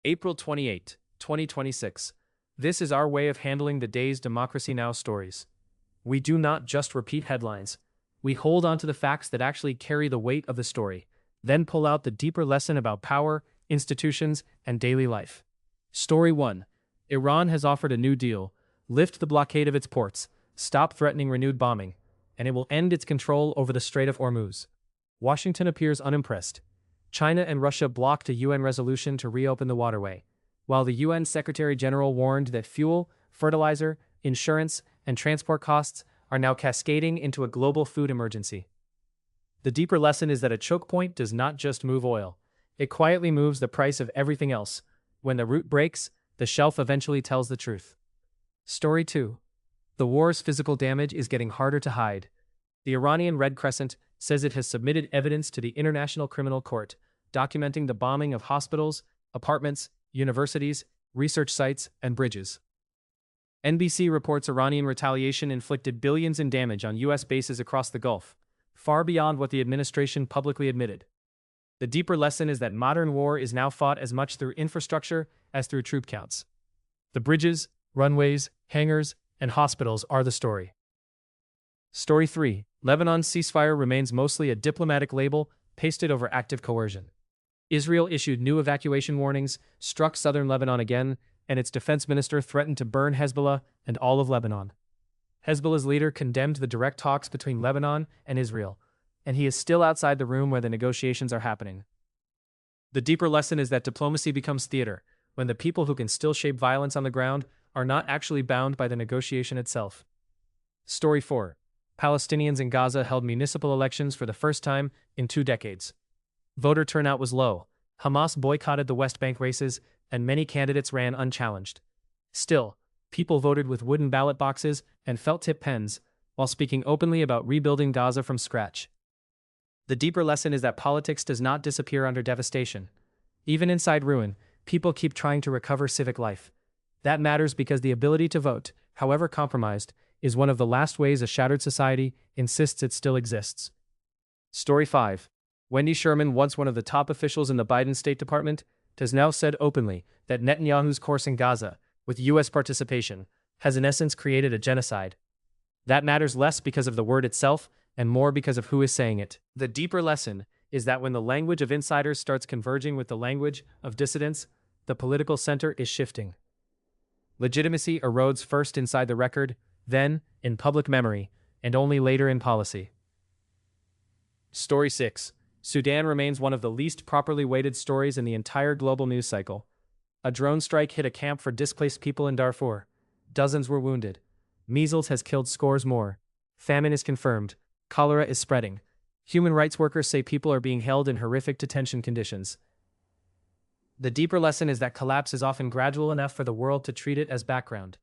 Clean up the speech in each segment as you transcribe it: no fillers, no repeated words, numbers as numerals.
April 28, 2026. This is our way of handling the day's Democracy Now! Stories. We do not just repeat headlines. We hold on to the facts that actually carry the weight of the story, then pull out the deeper lesson about power, institutions, and daily life. Story 1. Iran has offered a new deal: lift the blockade of its ports, stop threatening renewed bombing, and it will end its control over the Strait of Hormuz. Washington appears unimpressed. China and Russia blocked a UN resolution to reopen the waterway, while the UN Secretary General warned that fuel, fertilizer, insurance, and transport costs are now cascading into a global food emergency. The deeper lesson is that a choke point does not just move oil. It quietly moves the price of everything else. When the root breaks, the shelf eventually tells the truth. Story 2. The war's physical damage is getting harder to hide. The Iranian Red Crescent says it has submitted evidence to the International Criminal Court, documenting the bombing of hospitals, apartments, universities, research sites, and bridges. NBC reports Iranian retaliation inflicted billions in damage on U.S. bases across the Gulf, far beyond what the administration publicly admitted. The deeper lesson is that modern war is now fought as much through infrastructure as through troop counts. The bridges, runways, hangars, and hospitals are the story. Story 3. Lebanon's ceasefire remains mostly a diplomatic label pasted over active coercion. Israel issued new evacuation warnings, struck southern Lebanon again, and its defense minister threatened to burn Hezbollah and all of Lebanon. Hezbollah's leader condemned the direct talks between Lebanon and Israel, and he is still outside the room where the negotiations are happening. The deeper lesson is that diplomacy becomes theater, when the people who can still shape violence on the ground are not actually bound by the negotiation itself. Story 4. Palestinians in Gaza held municipal elections for the first time in 2 decades. Voter turnout was low. Hamas boycotted the West Bank races, and many candidates ran unchallenged. Still, people voted with wooden ballot boxes and felt-tip pens, while speaking openly about rebuilding Gaza from scratch. The deeper lesson is that politics does not disappear under devastation. Even inside ruin, people keep trying to recover civic life. That matters because the ability to vote, however compromised, is one of the last ways a shattered society insists it still exists. Story 5. Wendy Sherman, once one of the top officials in the Biden State Department, has now said openly that Netanyahu's course in Gaza, with U.S. participation, has in essence created a genocide. That matters less because of the word itself and more because of who is saying it. The deeper lesson is that when the language of insiders starts converging with the language of dissidents, the political center is shifting. Legitimacy erodes first inside the record, then in public memory, and only later in policy. Story 6. Sudan remains one of the least properly weighted stories in the entire global news cycle. A drone strike hit a camp for displaced people in Darfur. Dozens were wounded. Measles has killed scores more. Famine is confirmed. Cholera is spreading. Human rights workers say people are being held in horrific detention conditions. The deeper lesson is that collapse is often gradual enough for the world to treat it as background.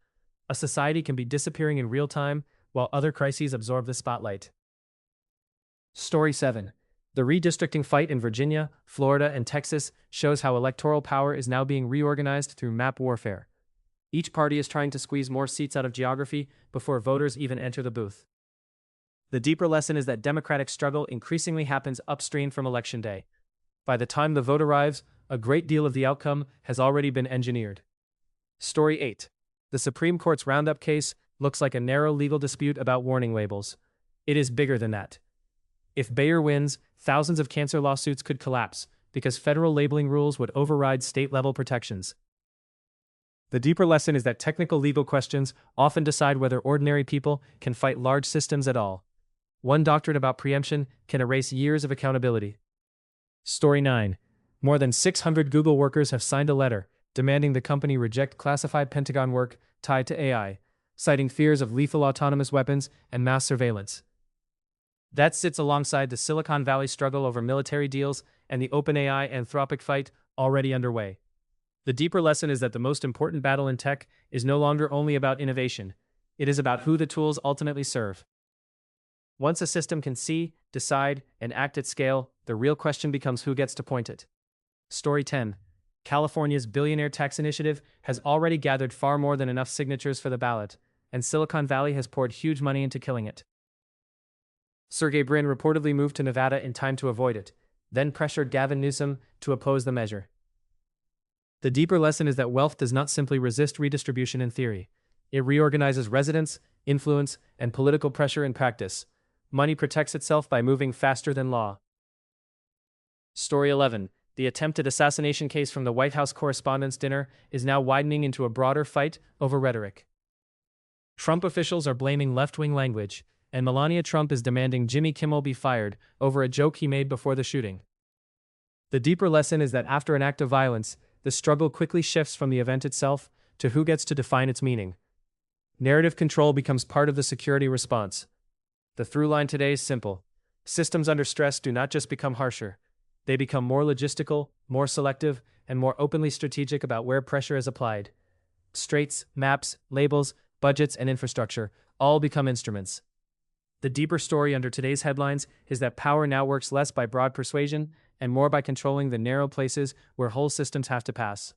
A society can be disappearing in real time while other crises absorb the spotlight. Story 7. The redistricting fight in Virginia, Florida, and Texas shows how electoral power is now being reorganized through map warfare. Each party is trying to squeeze more seats out of geography before voters even enter the booth. The deeper lesson is that democratic struggle increasingly happens upstream from Election Day. By the time the vote arrives, a great deal of the outcome has already been engineered. Story 8. The Supreme Court's Roundup case looks like a narrow legal dispute about warning labels. It is bigger than that. If Bayer wins, thousands of cancer lawsuits could collapse because federal labeling rules would override state-level protections. The deeper lesson is that technical legal questions often decide whether ordinary people can fight large systems at all. One doctrine about preemption can erase years of accountability. Story 9. More than 600 Google workers have signed a letter demanding the company reject classified Pentagon work tied to AI, citing fears of lethal autonomous weapons and mass surveillance. That sits alongside the Silicon Valley struggle over military deals and the OpenAI Anthropic fight already underway. The deeper lesson is that the most important battle in tech is no longer only about innovation. It is about who the tools ultimately serve. Once a system can see, decide, and act at scale, the real question becomes who gets to point it. Story 10. California's billionaire tax initiative has already gathered far more than enough signatures for the ballot, and Silicon Valley has poured huge money into killing it. Sergey Brin reportedly moved to Nevada in time to avoid it, then pressured Gavin Newsom to oppose the measure. The deeper lesson is that wealth does not simply resist redistribution in theory. It reorganizes residence, influence, and political pressure in practice. Money protects itself by moving faster than law. Story 11. The attempted assassination case from the White House Correspondents' Dinner is now widening into a broader fight over rhetoric. Trump officials are blaming left-wing language, and Melania Trump is demanding Jimmy Kimmel be fired over a joke he made before the shooting. The deeper lesson is that after an act of violence, the struggle quickly shifts from the event itself to who gets to define its meaning. Narrative control becomes part of the security response. The through line today is simple. Systems under stress do not just become harsher. They become more logistical, more selective, and more openly strategic about where pressure is applied. Straits, maps, labels, budgets, and infrastructure all become instruments. The deeper story under today's headlines is that power now works less by broad persuasion and more by controlling the narrow places where whole systems have to pass.